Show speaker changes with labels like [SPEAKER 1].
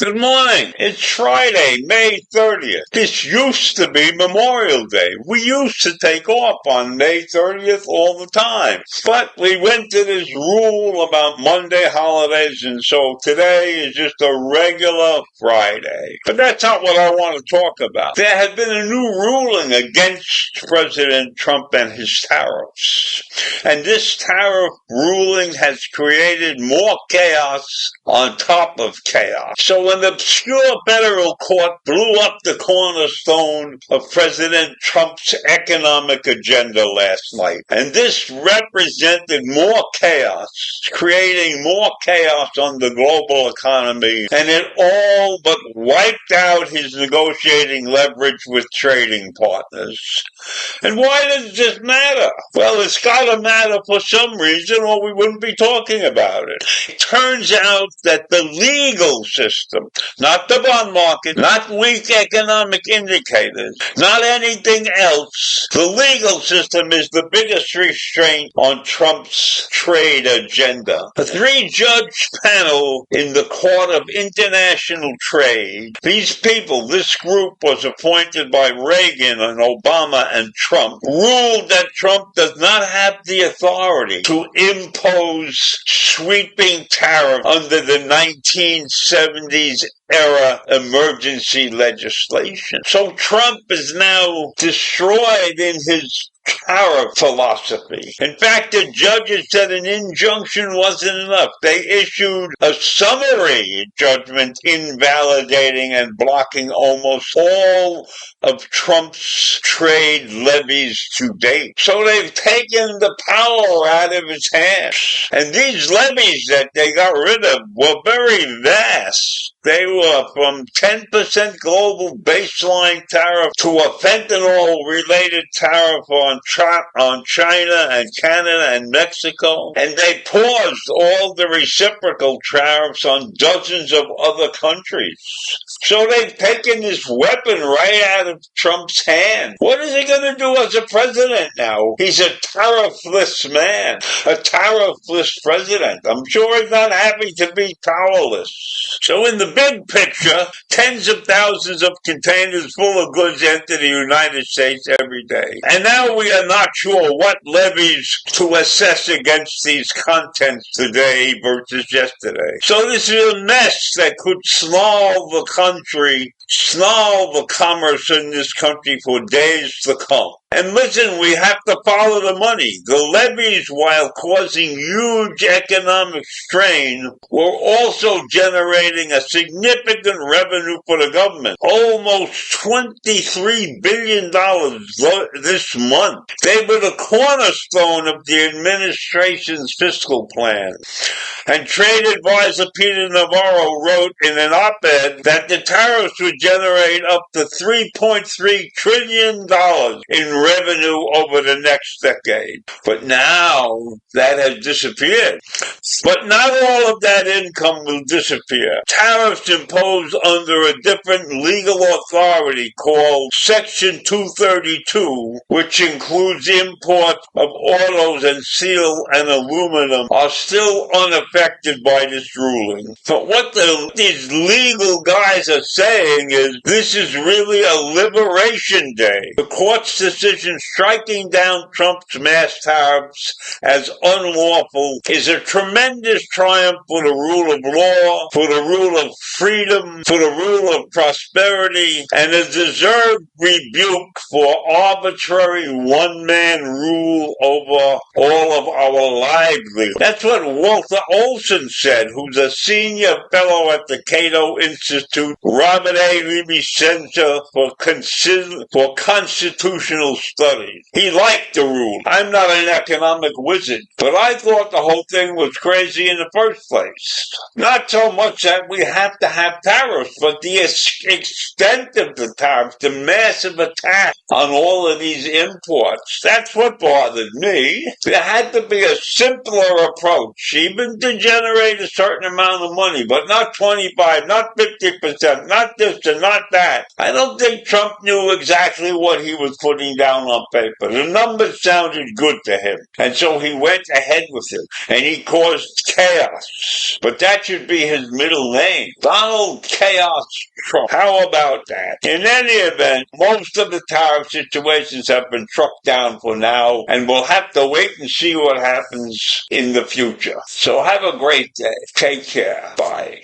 [SPEAKER 1] Good morning. It's Friday, May 30th. This used to be Memorial Day. We used to take off on May 30th all the time. But we went to this rule about Monday holidays, and so today is just a regular Friday. But that's not what I want to talk about. There had been a new ruling against President Trump and his tariffs. And this tariff ruling has created more chaos on top of chaos. So an obscure federal court blew up the cornerstone of President Trump's economic agenda last night. And this represented more chaos, creating more chaos on the global economy. And it all but wiped out his negotiating leverage with trading partners. And why does this matter? Well, it's got to matter for some reason, or we wouldn't be talking about it. It turns out that the legal system, not the bond market, not weak economic indicators, not anything else, the legal system is the biggest restraint on Trump's trade agenda. A three-judge panel in the Court of International Trade, these people, this group was appointed by Reagan and Obama and Trump, ruled that Trump does not have the authority to impose sweeping tariffs under the 1970s era emergency legislation. So Trump is now destroyed in his tariff philosophy. In fact, the judges said an injunction wasn't enough. They issued a summary judgment invalidating and blocking almost all of Trump's trade levies to date. So they've taken the power out of his hands. And these levies that they got rid of were very vast. They were from 10% global baseline tariff to a fentanyl-related tariff on China and Canada and Mexico. And they paused all the reciprocal tariffs on dozens of other countries. So they've taken this weapon right out of Trump's hand. What is he going to do as a president now? He's a tariffless man, a tariffless president. I'm sure he's not happy to be powerless. So in the big picture, tens of thousands of containers full of goods enter the United States every day. And now we are not sure what levies to assess against these contents today versus yesterday. So this is a mess that could snarl the country, snarl the commerce in this country for days to come. And listen, we have to follow the money. The levies, while causing huge economic strain, were also generating a significant revenue for the government. Almost $23 billion this month. They were the cornerstone of the administration's fiscal plan. And trade advisor Peter Navarro wrote in an op-ed that the tariffs would generate up to $3.3 trillion in revenue over the next decade. But now that has disappeared. But not all of that income will disappear. Tariffs imposed under a different legal authority called Section 232, which includes imports of autos and steel and aluminum, are still unaffected by this ruling. But what these legal guys are saying is this is really a liberation day. The court's decision decision striking down Trump's mass tariffs as unlawful is a tremendous triumph for the rule of law, for the rule of freedom, for the rule of prosperity, and a deserved rebuke for arbitrary one-man rule over all of our livelihood. That's what Walter Olson said, who's a senior fellow at the Cato Institute, Robert A. Levy Center for Constitutional Studies. He liked the rule. I'm not an economic wizard, but I thought the whole thing was crazy in the first place. Not so much that we have to have tariffs, but the extent of the tariffs, the massive attack on all of these imports. That's what bothered me. There had to be a simpler approach, even to generate a certain amount of money, but not 25, not 50%, not this and not that. I don't think Trump knew exactly what he was putting down on paper. The numbers sounded good to him, and so he went ahead with it, and he caused chaos. But that should be his middle name, Donald Chaos Trump. How about that? In any event, most of the tariff situations have been struck down for now, and we'll have to wait and see what happens in the future. So have a great day. Take care. Bye.